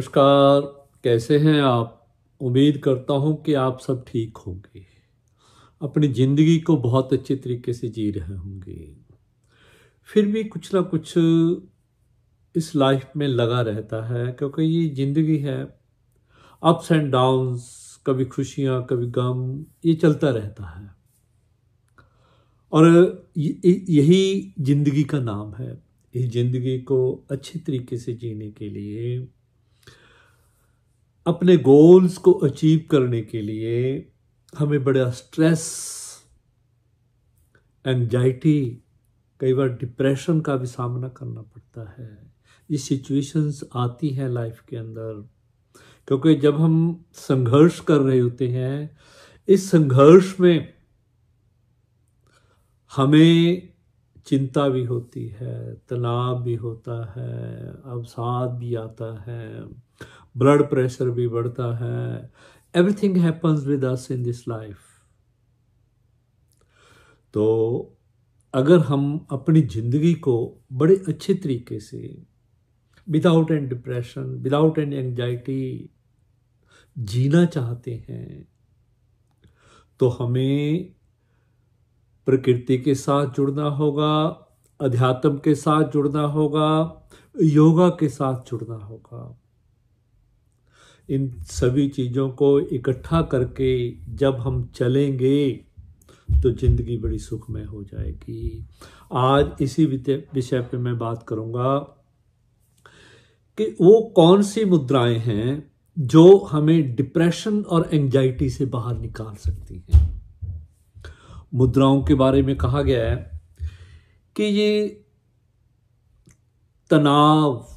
नमस्कार। कैसे हैं आप? उम्मीद करता हूं कि आप सब ठीक होंगे, अपनी ज़िंदगी को बहुत अच्छे तरीके से जी रहे होंगे। फिर भी कुछ ना कुछ इस लाइफ में लगा रहता है, क्योंकि ये ज़िंदगी है। अप्स एंड डाउन्स, कभी खुशियां कभी गम, ये चलता रहता है। और यही ज़िंदगी का नाम है। इस ज़िंदगी को अच्छे तरीके से जीने के लिए, अपने गोल्स को अचीव करने के लिए हमें बड़ा स्ट्रेस, एंजाइटी, कई बार डिप्रेशन का भी सामना करना पड़ता है। ये सिचुएशंस आती हैं लाइफ के अंदर, क्योंकि जब हम संघर्ष कर रहे होते हैं, इस संघर्ष में हमें चिंता भी होती है, तनाव भी होता है, अवसाद भी आता है, ब्लड प्रेशर भी बढ़ता है। Everything happens with us in this life. तो अगर हम अपनी ज़िंदगी को बड़े अच्छे तरीके से, without any depression, without any anxiety जीना चाहते हैं, तो हमें प्रकृति के साथ जुड़ना होगा, अध्यात्म के साथ जुड़ना होगा, योगा के साथ जुड़ना होगा। इन सभी चीज़ों को इकट्ठा करके जब हम चलेंगे तो ज़िंदगी बड़ी सुखमय हो जाएगी। आज इसी विषय पे मैं बात करूँगा कि वो कौन सी मुद्राएं हैं जो हमें डिप्रेशन और एंजाइटी से बाहर निकाल सकती हैं। मुद्राओं के बारे में कहा गया है कि ये तनाव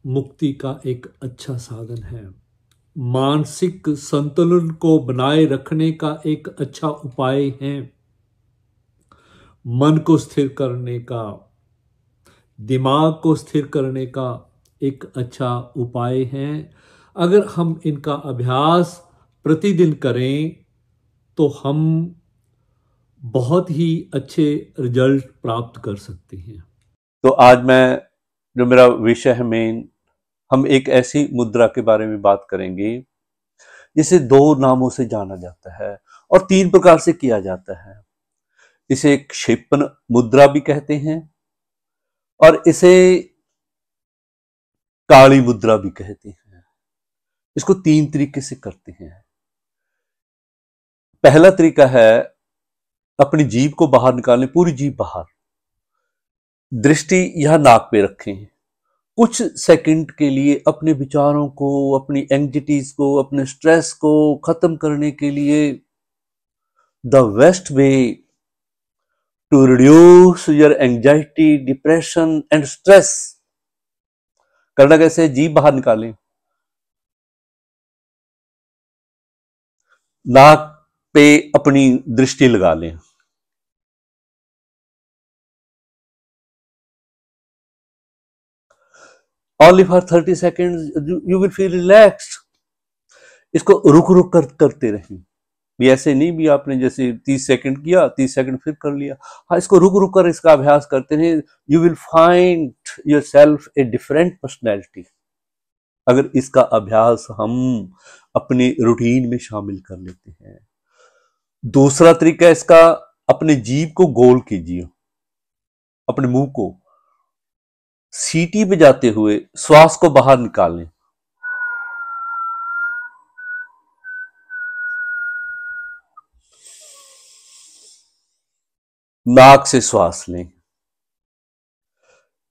मुक्ति का एक अच्छा साधन है, मानसिक संतुलन को बनाए रखने का एक अच्छा उपाय है, मन को स्थिर करने का, दिमाग को स्थिर करने का एक अच्छा उपाय है। अगर हम इनका अभ्यास प्रतिदिन करें तो हम बहुत ही अच्छे रिजल्ट प्राप्त कर सकते हैं। तो आज जो मेरा विषय है मेन, हम एक ऐसी मुद्रा के बारे में बात करेंगे जिसे दो नामों से जाना जाता है और तीन प्रकार से किया जाता है। इसे क्षेपण मुद्रा भी कहते हैं और इसे काली मुद्रा भी कहते हैं। इसको तीन तरीके से करते हैं। पहला तरीका है अपनी जीभ को बाहर निकालने, पूरी जीभ बाहर, दृष्टि यह नाक पे रखें। कुछ सेकंड के लिए अपने विचारों को, अपनी एंग्जाइटीज को, अपने स्ट्रेस को खत्म करने के लिए the best way to reduce your anxiety, depression and stress करना कैसे? जीभ बाहर निकालें, नाक पे अपनी दृष्टि लगा लें, only for 30 seconds you will feel relaxed। इसको रुक रुक कर करते रहें, भी ऐसे नहीं भी आपने जैसे 30 सेकंड किया, 30 सेकंड फिर कर लिया। हाँ, इसको रुक रुक कर इसका अभ्यास करते रहें। You will find your self a different personality अगर इसका अभ्यास हम अपने रूटीन में शामिल कर लेते हैं। दूसरा तरीका इसका, अपने जीभ को गोल कीजिए, अपने मुंह को सीटी बजाते हुए श्वास को बाहर निकालें, नाक से श्वास लें।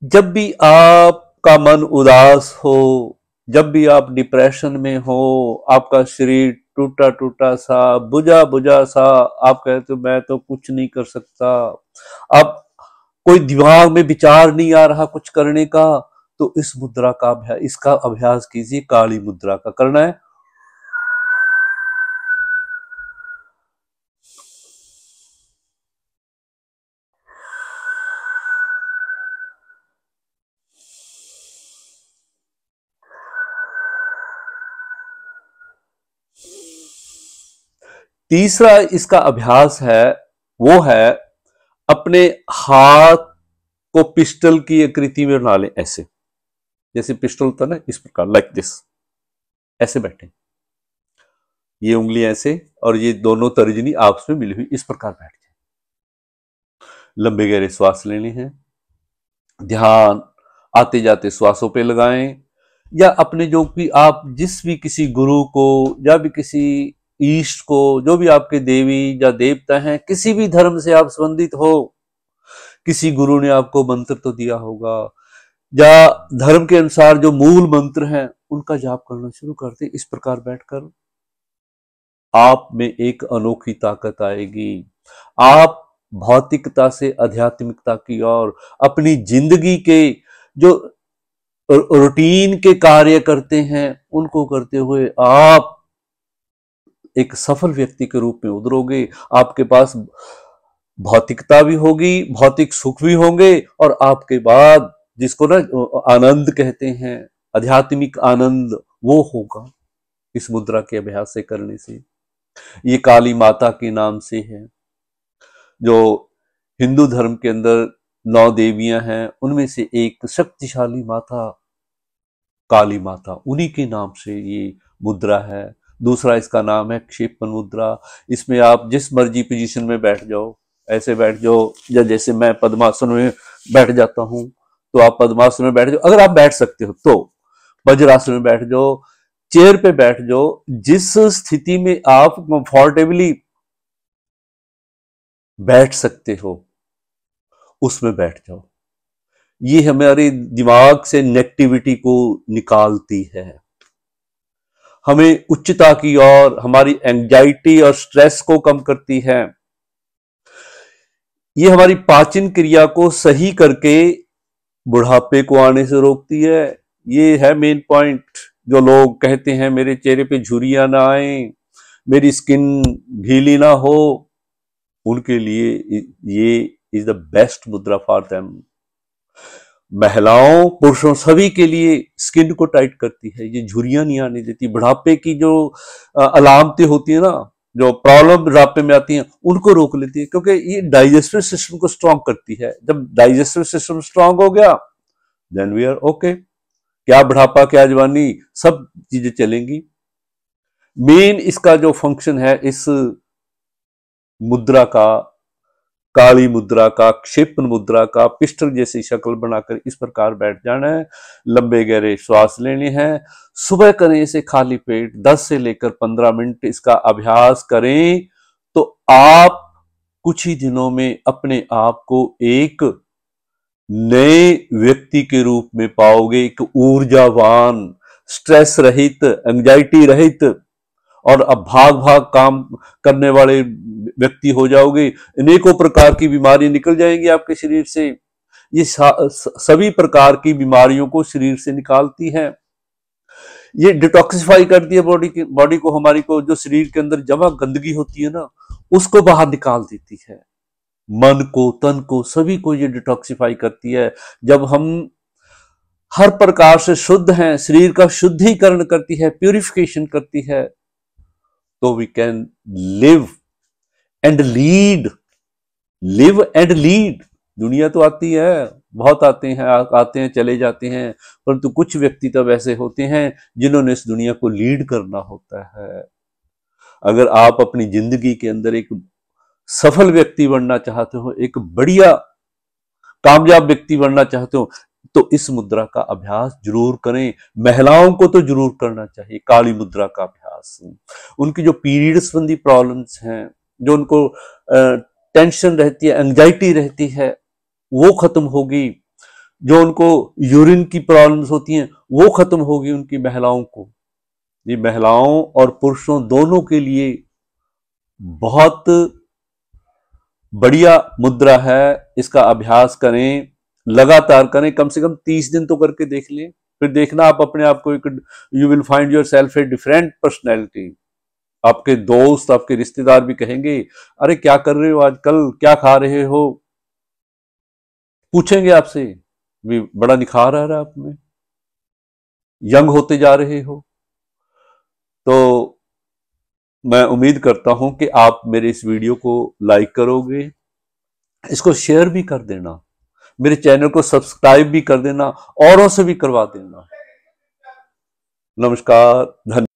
जब भी आपका मन उदास हो, जब भी आप डिप्रेशन में हो, आपका शरीर टूटा टूटा सा, बुझा बुझा सा, आप कहते हो मैं तो कुछ नहीं कर सकता, अब कोई दिमाग में विचार नहीं आ रहा कुछ करने का, तो इस मुद्रा का अभ्यास, इसका अभ्यास कीजिए। काली मुद्रा का करना है। तीसरा इसका अभ्यास है, वो है अपने हाथ को पिस्टल की आकृति में बना लें, ऐसे जैसे पिस्टल होता है ना, इस प्रकार, लाइक दिस। ऐसे बैठे, ये उंगलियां ऐसे और ये दोनों तर्जनी आपस में मिली हुई, इस प्रकार बैठ जाए। लंबे गहरे श्वास लेने हैं, ध्यान आते जाते श्वासों पे लगाएं, या अपने जो भी आप जिस भी किसी गुरु को या भी किसी ईष्ट को, जो भी आपके देवी या देवता हैं, किसी भी धर्म से आप संबंधित हो, किसी गुरु ने आपको मंत्र तो दिया होगा, या धर्म के अनुसार जो मूल मंत्र हैं उनका जाप करना शुरू करते। इस प्रकार बैठकर आप में एक अनोखी ताकत आएगी। आप भौतिकता से आध्यात्मिकता की ओर, अपनी जिंदगी के जो रूटीन के कार्य करते हैं उनको करते हुए आप एक सफल व्यक्ति के रूप में उतरोगे। आपके पास भौतिकता भी होगी, भौतिक सुख भी होंगे, और आपके बाद जिसको ना आनंद कहते हैं, आध्यात्मिक आनंद, वो होगा इस मुद्रा के अभ्यास से करने से। ये काली माता के नाम से है। जो हिंदू धर्म के अंदर 9 देवियां हैं, उनमें से एक शक्तिशाली माता काली माता, उन्हीं के नाम से ये मुद्रा है। दूसरा इसका नाम है क्षेपण मुद्रा। इसमें आप जिस मर्जी पोजीशन में बैठ जाओ, ऐसे बैठ जाओ, या जैसे मैं पद्मासन में बैठ जाता हूं तो आप पद्मासन में बैठ जाओ। अगर आप बैठ सकते हो तो वज्रासन में बैठ जाओ, चेयर पे बैठ जाओ, जिस स्थिति में आप कंफर्टेबली बैठ सकते हो उसमें बैठ जाओ। ये हमारे दिमाग से नेगेटिविटी को निकालती है, हमें उच्चता की ओर, हमारी एंजाइटी और स्ट्रेस को कम करती है। ये हमारी पाचन क्रिया को सही करके बुढ़ापे को आने से रोकती है। ये है मेन पॉइंट। जो लोग कहते हैं मेरे चेहरे पे झुर्रियां ना आए, मेरी स्किन गीली ना हो, उनके लिए ये इज द बेस्ट मुद्रा फॉर देम। महिलाओं पुरुषों सभी के लिए स्किन को टाइट करती है, ये झुर्रियां नहीं आने देती। बुढ़ापे की जो अलामतें होती है ना, जो प्रॉब्लम बुढ़ापे में आती हैं, उनको रोक लेती है, क्योंकि ये डाइजेस्टिव सिस्टम को स्ट्रांग करती है। जब डाइजेस्टिव सिस्टम स्ट्रांग हो गया देन वी आर ओके। क्या बुढ़ापा, क्या जवानी, सब चीजें चलेंगी। मेन इसका जो फंक्शन है इस मुद्रा का, काली मुद्रा का, क्षेपण मुद्रा का, पिस्टल जैसी शक्ल बनाकर इस प्रकार बैठ जाना है। लंबे गहरे श्वास लेने हैं। सुबह करें इसे खाली पेट, 10 से लेकर 15 मिनट इसका अभ्यास करें तो आप कुछ ही दिनों में अपने आप को एक नए व्यक्ति के रूप में पाओगे। एक ऊर्जावान, स्ट्रेस रहित, एंजाइटी रहित और अब भाग भाग काम करने वाले व्यक्ति हो जाओगे। अनेकों प्रकार की बीमारी निकल जाएंगी आपके शरीर से। ये सभी प्रकार की बीमारियों को शरीर से निकालती है। ये डिटॉक्सिफाई करती है बॉडी को, हमारी को। जो शरीर के अंदर जमा गंदगी होती है ना, उसको बाहर निकाल देती है। मन को, तन को, सभी को ये डिटॉक्सिफाई करती है। जब हम हर प्रकार से शुद्ध हैं, शरीर का शुद्धिकरण करती है, प्यूरिफिकेशन करती है, तो we can live and lead. Live and lead. दुनिया तो आती है, बहुत आते हैं चले जाते हैं, परंतु कुछ व्यक्ति तब ऐसे होते हैं जिन्होंने इस दुनिया को लीड करना होता है। अगर आप अपनी जिंदगी के अंदर एक सफल व्यक्ति बनना चाहते हो, एक बढ़िया कामयाब व्यक्ति बनना चाहते हो, तो इस मुद्रा का अभ्यास जरूर करें। महिलाओं को तो जरूर करना चाहिए काली मुद्रा का अभ्यास। उनकी जो पीरियड संबंधी प्रॉब्लम्स हैं, जो उनको टेंशन रहती है, एंजाइटी रहती है, वो खत्म होगी। जो उनको यूरिन की प्रॉब्लम्स होती हैं वो खत्म होगी उनकी महिलाओं को। ये महिलाओं और पुरुषों दोनों के लिए बहुत बढ़िया मुद्रा है। इसका अभ्यास करें, लगातार करें, कम से कम 30 दिन तो करके देख लें। फिर देखना आप अपने आप को, you will find your self a different personality. आपके दोस्त, आपके रिश्तेदार भी कहेंगे, अरे क्या कर रहे हो आजकल, क्या खा रहे हो, पूछेंगे आपसे, भी बड़ा निखार आ रहा है आप में, यंग होते जा रहे हो। तो मैं उम्मीद करता हूं कि आप मेरे इस वीडियो को लाइक करोगे, इसको शेयर भी कर देना, मेरे चैनल को सब्सक्राइब भी कर देना, औरों से भी करवा देना। नमस्कार, धन्यवाद।